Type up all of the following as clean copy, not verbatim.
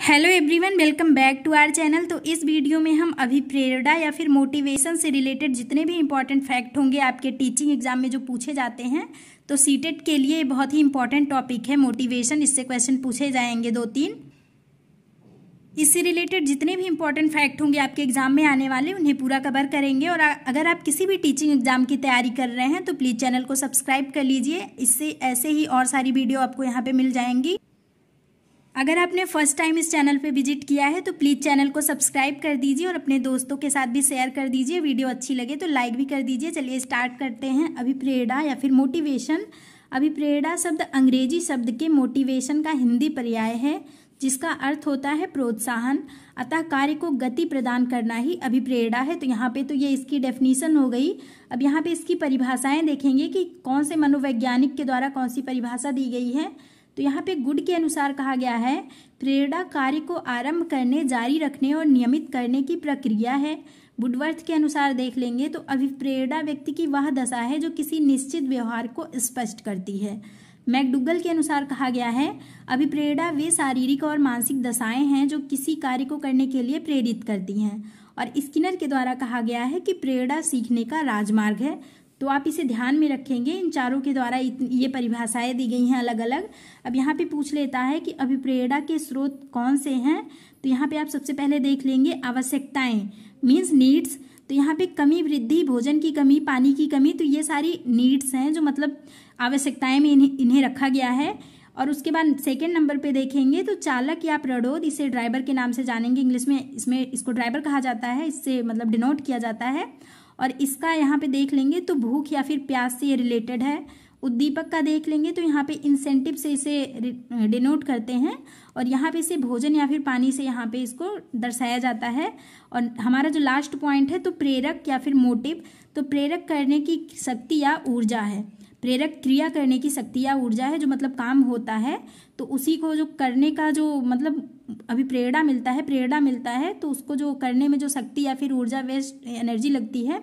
Hello everyone, welcome back to our channel. तो इस video में हम अभिप्रेरणा या फिर मोटिवेशन से रिलेटेड जितने भी इंपॉर्टेंट फैक्ट होंगे आपके टीचिंग एग्जाम में जो पूछे जाते हैं, तो सीटेट के लिए बहुत ही इंपॉर्टेंट टॉपिक है मोटिवेशन। इससे क्वेश्चन पूछे जाएंगे 2-3। इससे रिलेटेड जितने भी इंपॉर्टेंट फैक्ट होंगे आपके एग्जाम में आने वाले, उन्हें पूरा कवर करेंगे। और अगर आप किसी भी टीचिंग एग्जाम की तैयारी कर रहे हैं तो प्लीज़ चैनल को सब्सक्राइब कर लीजिए। इससे ऐसे ही और सारी वीडियो आपको यहाँ पे मिल जाएंगी। अगर आपने फर्स्ट टाइम इस चैनल पे विजिट किया है तो प्लीज़ चैनल को सब्सक्राइब कर दीजिए और अपने दोस्तों के साथ भी शेयर कर दीजिए। वीडियो अच्छी लगे तो लाइक भी कर दीजिए। चलिए स्टार्ट करते हैं। अभिप्रेरणा या फिर मोटिवेशन। अभिप्रेरणा शब्द अंग्रेजी शब्द के मोटिवेशन का हिंदी पर्याय है, जिसका अर्थ होता है प्रोत्साहन। अतः कार्य को गति प्रदान करना ही अभिप्रेरणा है। तो यहाँ पे तो ये इसकी डेफिनेशन हो गई। अब यहाँ पे इसकी परिभाषाएं देखेंगे कि कौन से मनोवैज्ञानिक के द्वारा कौन सी परिभाषा दी गई है। तो यहाँ पे गुड के अनुसार कहा गया है, प्रेरणा कार्य को आरंभ करने, जारी रखने और नियमित करने की प्रक्रिया है। वुडवर्थ के अनुसार देख लेंगे तो अभिप्रेरणा व्यक्ति की वह दशा है जो किसी निश्चित व्यवहार को स्पष्ट करती है। मैकडूगल के अनुसार कहा गया है, अभिप्रेरणा वे शारीरिक और मानसिक दशाएं हैं जो किसी कार्य को करने के लिए प्रेरित करती हैं। और स्किनर के द्वारा कहा गया है कि प्रेरणा सीखने का राजमार्ग है। तो आप इसे ध्यान में रखेंगे। इन चारों के द्वारा ये परिभाषाएं दी गई हैं अलग अलग। अब यहाँ पे पूछ लेता है कि अभिप्रेरणा के स्रोत कौन से हैं। तो यहाँ पे आप सबसे पहले देख लेंगे आवश्यकताएं, मीन्स नीड्स। तो यहाँ पे कमी, वृद्धि, भोजन की कमी, पानी की कमी, तो ये सारी नीड्स हैं जो मतलब आवश्यकताएं में इन्हें रखा गया है। और उसके बाद सेकेंड नंबर पे देखेंगे तो चालक या प्ररोध, इसे ड्राइवर के नाम से जानेंगे। इंग्लिश में इसको ड्राइवर कहा जाता है, इससे मतलब डिनोट किया जाता है। और इसका यहाँ पे देख लेंगे तो भूख या फिर प्यास से ये रिलेटेड है। उद्दीपक का देख लेंगे तो यहाँ पे इंसेंटिव से इसे डिनोट करते हैं। और यहाँ पे इसे भोजन या फिर पानी से यहाँ पे इसको दर्शाया जाता है। और हमारा जो लास्ट पॉइंट है तो प्रेरक या फिर मोटिव, तो प्रेरक करने की शक्ति या ऊर्जा है। प्रेरक क्रिया करने की शक्ति या ऊर्जा है, जो मतलब काम होता है तो उसी को जो करने का जो मतलब अभी प्रेरणा मिलता है तो उसको जो करने में जो शक्ति या फिर ऊर्जा, वेस्ट एनर्जी लगती है,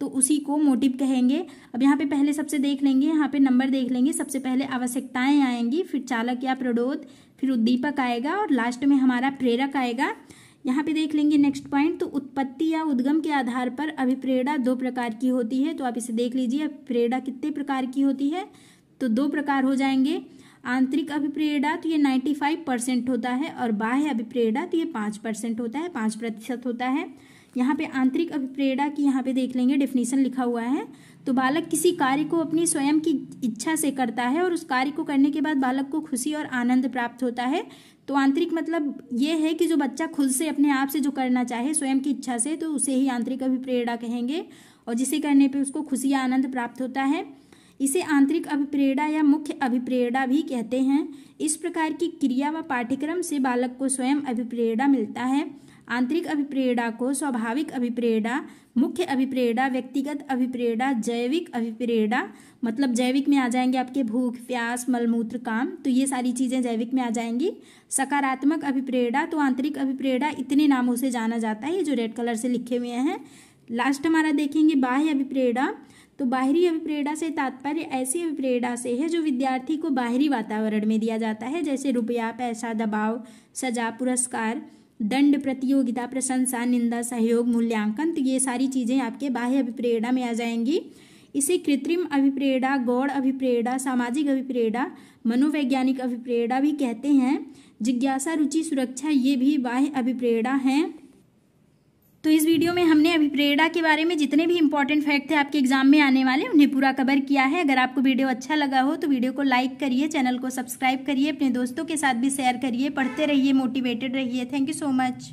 तो उसी को मोटिव कहेंगे। अब यहाँ पे पहले सबसे देख लेंगे, यहाँ पे नंबर देख लेंगे। सबसे पहले आवश्यकताएं आएंगी, फिर चालक या प्ररोध, फिर उद्दीपक आएगा और लास्ट में हमारा प्रेरक आएगा। यहाँ पे देख लेंगे नेक्स्ट पॉइंट, तो उत्पत्ति या उद्गम के आधार पर अभिप्रेरणा 2 प्रकार की होती है। तो आप इसे देख लीजिए, अभिप्रेरणा कितने प्रकार की होती है, तो 2 प्रकार हो जाएंगे। आंतरिक अभिप्रेरणा तो ये 95% होता है और बाह्य अभिप्रेरणा तो ये 5% होता है, 5% होता है। यहाँ पे आंतरिक अभिप्रेरणा की यहाँ पे देख लेंगे डेफिनेशन लिखा हुआ है। तो बालक किसी कार्य को अपनी स्वयं की इच्छा से करता है और उस कार्य को करने के बाद बालक को खुशी और आनंद प्राप्त होता है। तो आंतरिक मतलब ये है कि जो बच्चा खुद से अपने आप से जो करना चाहे स्वयं की इच्छा से, तो उसे ही आंतरिक अभिप्रेरणा कहेंगे। और जिसे करने पे उसको खुशी या आनंद प्राप्त होता है, इसे आंतरिक अभिप्रेरणा या मुख्य अभिप्रेरणा भी कहते हैं। इस प्रकार की क्रिया व पाठ्यक्रम से बालक को स्वयं अभिप्रेरणा मिलता है। आंतरिक अभिप्रेरणा को स्वाभाविक अभिप्रेरणा, मुख्य अभिप्रेरणा, व्यक्तिगत अभिप्रेरणा, जैविक अभिप्रेरणा, मतलब जैविक में आ जाएंगे आपके भूख, प्यास, मलमूत्र, काम, तो ये सारी चीज़ें जैविक में आ जाएंगी। सकारात्मक अभिप्रेरणा तो आंतरिक अभिप्रेरणा इतने नामों से जाना जाता है, ये जो रेड कलर से लिखे हुए हैं। लास्ट हमारा देखेंगे बाह्य अभिप्रेरणा। तो बाहरी अभिप्रेरणा से तात्पर्य ऐसी अभिप्रेरणा से है जो विद्यार्थी को बाहरी वातावरण में दिया जाता है, जैसे रुपया, पैसा, दबाव, सजा, पुरस्कार, दंड, प्रतियोगिता, प्रशंसा, निंदा, सहयोग, मूल्यांकन, तो ये सारी चीज़ें आपके बाह्य अभिप्रेरणा में आ जाएंगी। इसे कृत्रिम अभिप्रेरणा, गौण अभिप्रेरणा, सामाजिक अभिप्रेरणा, मनोवैज्ञानिक अभिप्रेरणा भी कहते हैं। जिज्ञासा, रुचि, सुरक्षा, ये भी बाह्य अभिप्रेरणा हैं। तो इस वीडियो में हमने अभिप्रेरणा के बारे में जितने भी इंपॉर्टेंट फैक्ट थे आपके एग्जाम में आने वाले, उन्हें पूरा कवर किया है। अगर आपको वीडियो अच्छा लगा हो तो वीडियो को लाइक करिए, चैनल को सब्सक्राइब करिए, अपने दोस्तों के साथ भी शेयर करिए। पढ़ते रहिए, मोटिवेटेड रहिए। Thank you so much.